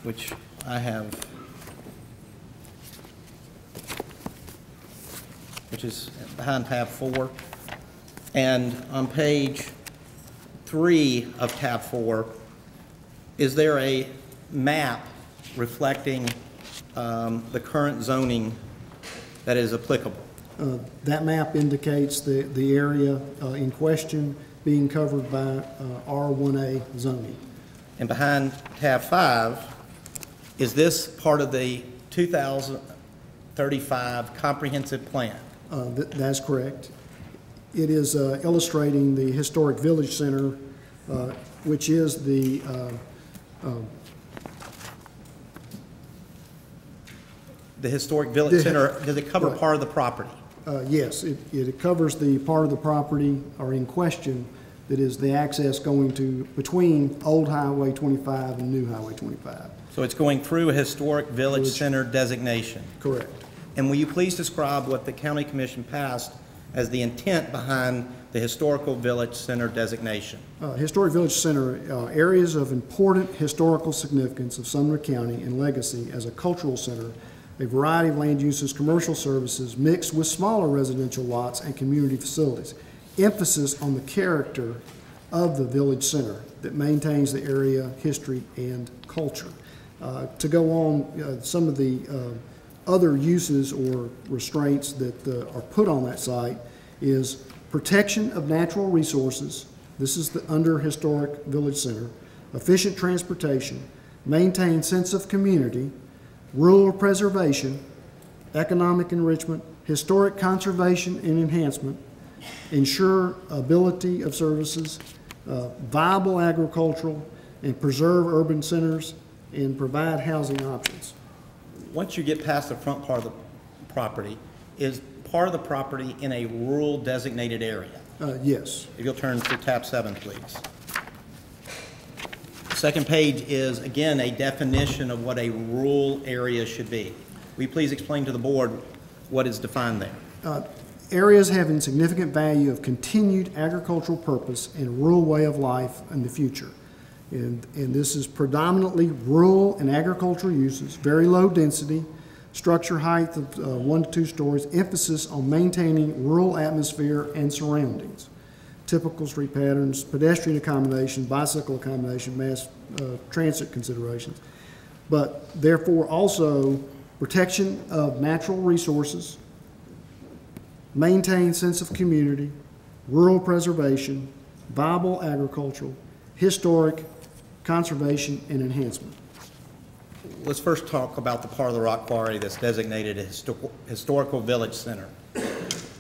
which I have, which is behind tab 4. And on page 3 of tab 4, is there a map reflecting the current zoning that is applicable? That map indicates the area in question being covered by R1A zoning. And behind tab 5, is this part of the 2035 comprehensive plan? That's correct. It is illustrating the historic village center, which is the historic village center. Does it cover part of the property? Yes, it covers the part of the property or in question that is the access going to between Old Highway 25 and New Highway 25. So it's going through a historic village center designation? Correct. And will you please describe what the County Commission passed as the intent behind the historical village center designation? Historic village center, areas of important historical significance of Sumner County and legacy as a cultural center, a variety of land uses, commercial services mixed with smaller residential lots and community facilities. Emphasis on the character of the village center that maintains the area, history, and culture. To go on, some of the other uses or restraints that are put on that site is protection of natural resources. This is under historic village center. Efficient transportation, maintain sense of community, rural preservation, economic enrichment, historic conservation and enhancement, ensure ability of services, viable agricultural, and preserve urban centers, and provide housing options. Once you get past the front part of the property, is part of the property in a rural designated area? Yes. If you'll turn to tab 7, please. The second page is, again, a definition of what a rural area should be. Will you please explain to the board what is defined there? Areas having significant value of continued agricultural purpose and rural way of life in the future. And this is predominantly rural and agricultural uses, very low density, structure height of 1 to 2 stories, emphasis on maintaining rural atmosphere and surroundings. Typical street patterns, pedestrian accommodation, bicycle accommodation, mass transit considerations. But therefore also protection of natural resources, maintain sense of community, rural preservation, viable agricultural, historic, conservation, and enhancement. Let's first talk about the part of the rock quarry that's designated a historical village center.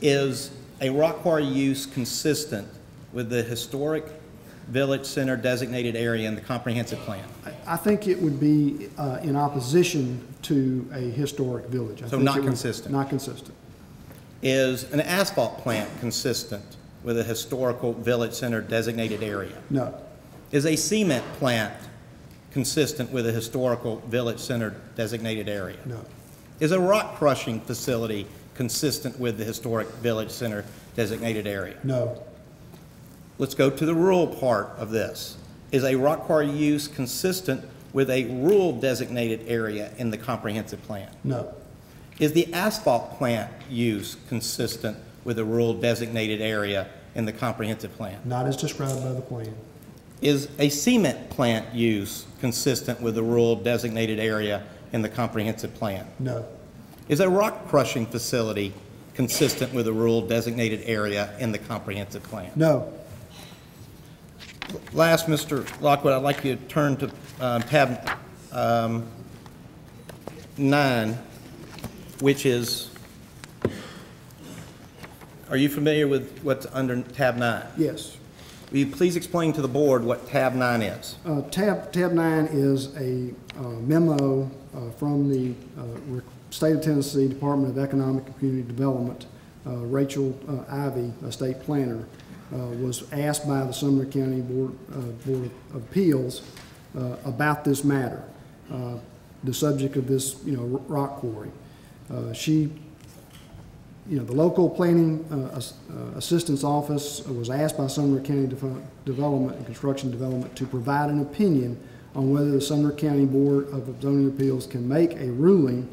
Is a rock quarry use consistent with the historic village center designated area in the comprehensive plan? I think it would be in opposition to a historic village. So not consistent? Not consistent. Is an asphalt plant consistent with a historical village center designated area? No. Is a cement plant consistent with a historical village center designated area? No. Is a rock crushing facility consistent with the historic village center designated area? No. Let's go to the rural part of this. Is a rock quarry use consistent with a rural designated area in the comprehensive plan? No. Is the asphalt plant use consistent with a rural designated area in the comprehensive plan? Not as described by the plan. Is a cement plant use consistent with the rural designated area in the comprehensive plan? No. Is a rock crushing facility consistent with the rural designated area in the comprehensive plan? No. Last, Mr. Lockwood, I'd like you to turn to tab 9, which is, are you familiar with what's under tab 9? Yes. Will you please explain to the board what tab 9 is? Tab 9 is a memo from the State of Tennessee Department of Economic and Community Development. Rachel Ivey, a state planner, was asked by the Sumner County Board of Appeals about this matter, the subject of this, rock quarry. The local planning assistance office was asked by Sumner County Development and Construction Development to provide an opinion on whether the Sumner County Board of Zoning Appeals can make a ruling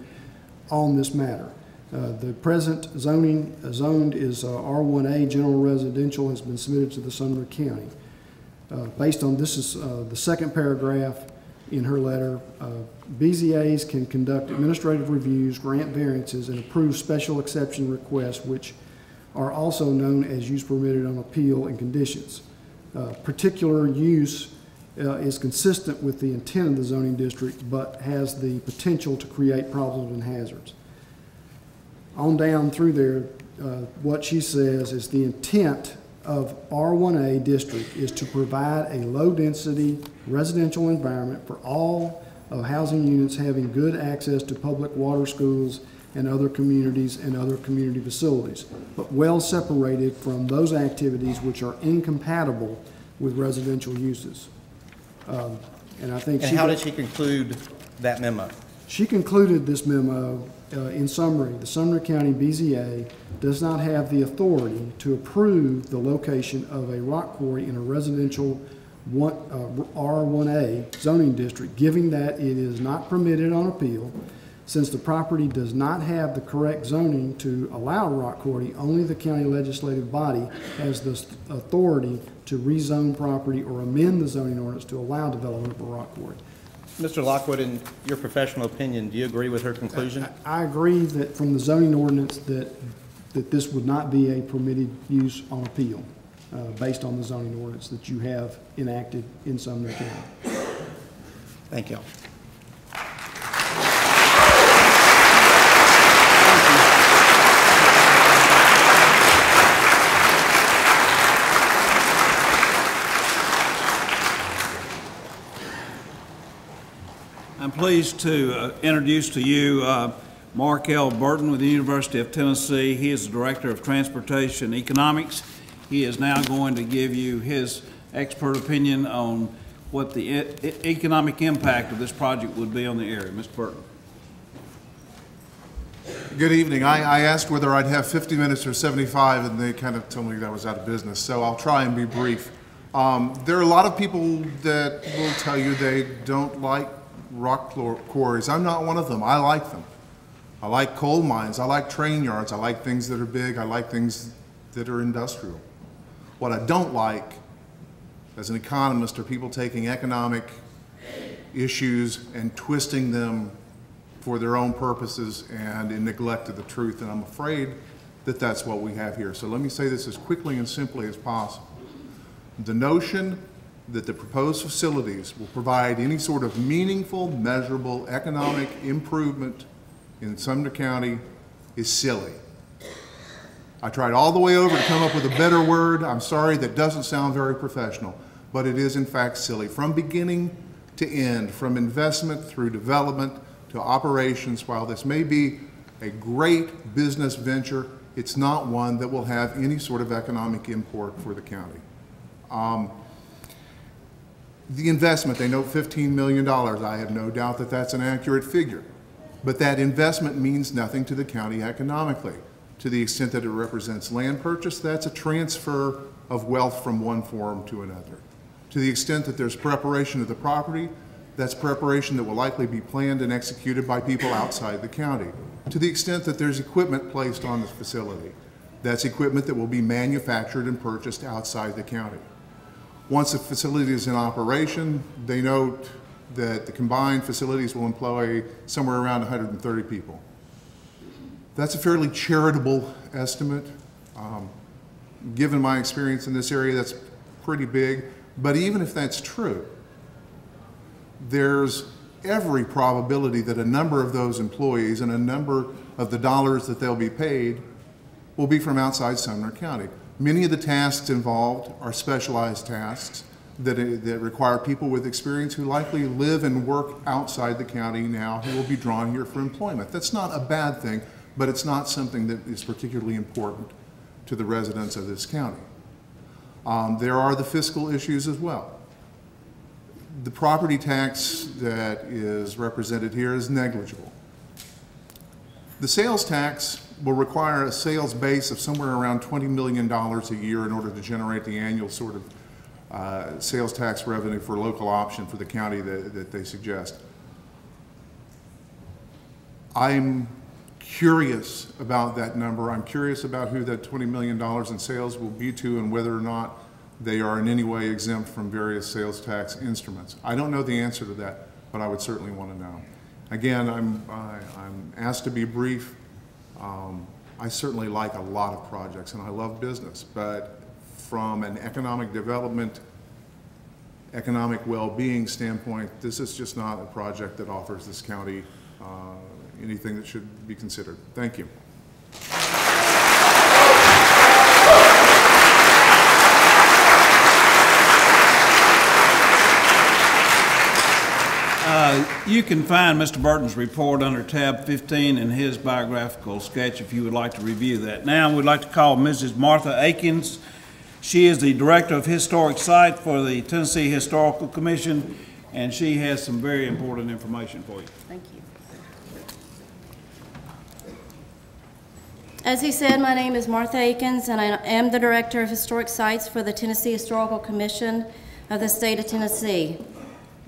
on this matter. The present zoning zoned is R1A General Residential has been submitted to the Sumner County. Based on this is the second paragraph in her letter, BZAs can conduct administrative reviews, grant variances, and approve special exception requests, which are also known as use permitted on appeal and conditions. Particular use is consistent with the intent of the zoning district, but has the potential to create problems and hazards. On down through there, what she says is the intent of R1A district is to provide a low-density residential environment for all of housing units having good access to public water, schools, and other communities and other community facilities, but well separated from those activities which are incompatible with residential uses. And I think. And how did she conclude that memo? She concluded this memo in summary. The Sumner County BZA does not have the authority to approve the location of a rock quarry in a residential R1A zoning district, given that it is not permitted on appeal. Since the property does not have the correct zoning to allow rock quarry, only the county legislative body has the authority to rezone property or amend the zoning ordinance to allow development of a rock quarry. Mr. Lockwood, in your professional opinion, do you agree with her conclusion? I agree that from the zoning ordinance that this would not be a permitted use on appeal based on the zoning ordinance that you have enacted in Sumner County. Thank you. I'm pleased to introduce to you Mark L. Burton with the University of Tennessee. He is the Director of Transportation Economics. He is now going to give you his expert opinion on what the economic impact of this project would be on the area. Mr. Burton. Good evening. I asked whether I'd have 50 minutes or 75, and they kind of told me that I was out of business, so I'll try and be brief. There are a lot of people that will tell you they don't like rock quarries. I'm not one of them. I like them. I like coal mines. I like train yards. I like things that are big. I like things that are industrial. What I don't like as an economist are people taking economic issues and twisting them for their own purposes and in neglect of the truth, and I'm afraid that that's what we have here. So let me say this as quickly and simply as possible. The notion that the proposed facilities will provide any sort of meaningful, measurable economic improvement in Sumner County is silly. I tried all the way over to come up with a better word. I'm sorry, that doesn't sound very professional, but it is in fact silly. From beginning to end, from investment through development to operations, while this may be a great business venture, it's not one that will have any sort of economic import for the county. The investment, they note $15 million. I have no doubt that that's an accurate figure. But that investment means nothing to the county economically. To the extent that it represents land purchase, that's a transfer of wealth from one form to another. To the extent that there's preparation of the property, that's preparation that will likely be planned and executed by people outside the county. To the extent that there's equipment placed on the facility, that's equipment that will be manufactured and purchased outside the county. Once the facility is in operation, they note that the combined facilities will employ somewhere around 130 people. That's a fairly charitable estimate. Given my experience in this area, that's pretty big. But even if that's true, there's every probability that a number of those employees and a number of the dollars that they'll be paid will be from outside Sumner County. Many of the tasks involved are specialized tasks that require people with experience who likely live and work outside the county now who will be drawn here for employment. That's not a bad thing, but it's not something that is particularly important to the residents of this county. There are the fiscal issues as well. The property tax that is represented here is negligible. The sales tax will require a sales base of somewhere around $20 million a year in order to generate the annual sort of sales tax revenue for local option for the county that they suggest. I'm curious about that number. I'm curious about who that $20 million in sales will be to and whether or not they are in any way exempt from various sales tax instruments. I don't know the answer to that, but I would certainly want to know. Again, I'm asked to be brief. I certainly like a lot of projects and I love business, but from an economic development, economic well-being standpoint, this is just not a project that offers this county anything that should be considered. Thank you. You can find Mr. Burton's report under tab 15 in his biographical sketch if you would like to review that. Now we'd like to call Mrs. Martha Akins. She is the Director of Historic Site for the Tennessee Historical Commission, and she has some very important information for you. Thank you. As he said, my name is Martha Akins, and I am the Director of Historic Sites for the Tennessee Historical Commission of the state of Tennessee.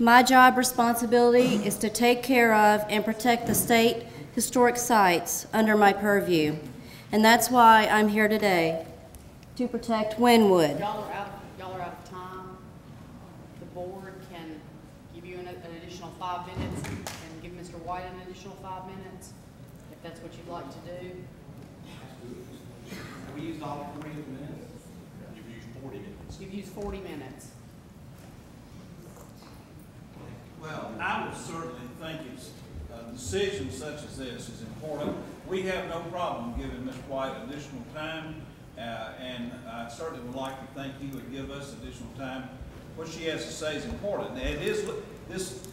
My job responsibility is to take care of and protect the state historic sites under my purview, and that's why I'm here today, to protect Wynwood. Y'all are out of time. The board can give you an additional 5 minutes and give Mr. White an additional 5 minutes, if that's what you'd like to do. We used all 40 minutes? You've used 40 minutes. You've used 40 minutes. Well, I would certainly think it's a decision such as this is important. We have no problem giving Ms. White additional time, and I certainly would like to think he would give us additional time. What she has to say is important. It is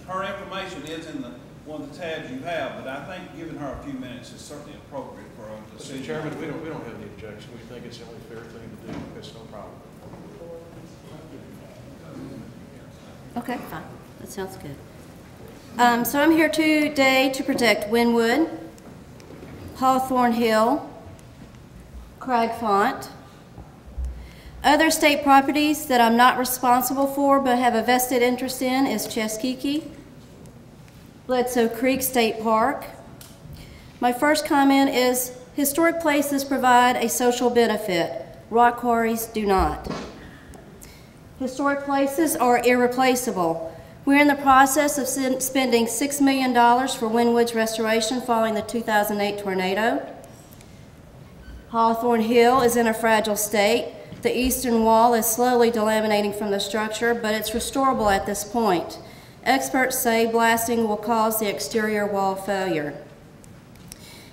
her information is in one of the tabs you have, but I think giving her a few minutes is certainly appropriate for a decision. Mr. Chairman, we don't have any objection. We think it's the only fair thing to do. It's no problem. Okay, fine. That sounds good. So I'm here today to protect Wynwood, Hawthorne Hill, Cragfont, other state properties that I'm not responsible for but have a vested interest in is Cheskiki, Bledsoe Creek State Park. My first comment is historic places provide a social benefit. Rock quarries do not. Historic places are irreplaceable. We're in the process of spending $6 million for Wynwood's restoration following the 2008 tornado. Hawthorne Hill is in a fragile state. The eastern wall is slowly delaminating from the structure, but it's restorable at this point. Experts say blasting will cause the exterior wall failure.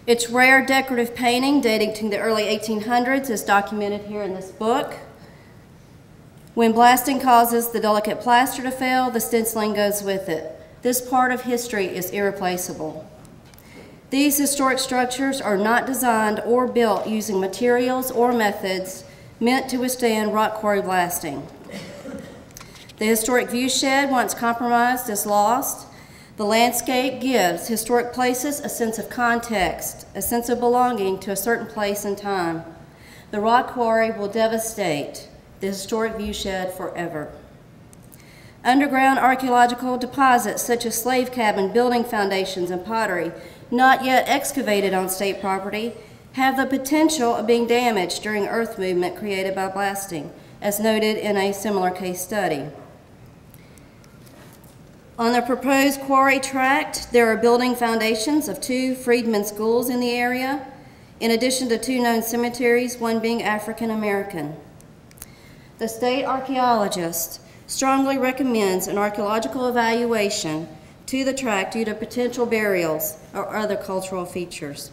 Its rare decorative painting dating to the early 1800s is documented here in this book. When blasting causes the delicate plaster to fail, the stenciling goes with it. This part of history is irreplaceable. These historic structures are not designed or built using materials or methods meant to withstand rock quarry blasting. The historic view shed, once compromised, is lost. The landscape gives historic places a sense of context, a sense of belonging to a certain place and time. The rock quarry will devastate the historic viewshed forever. Underground archaeological deposits such as slave cabin, building foundations, and pottery, not yet excavated on state property, have the potential of being damaged during earth movement created by blasting, as noted in a similar case study. On the proposed quarry tract, there are building foundations of 2 freedmen schools in the area, in addition to 2 known cemeteries, one being African American. The state archaeologist strongly recommends an archaeological evaluation to the tract due to potential burials or other cultural features.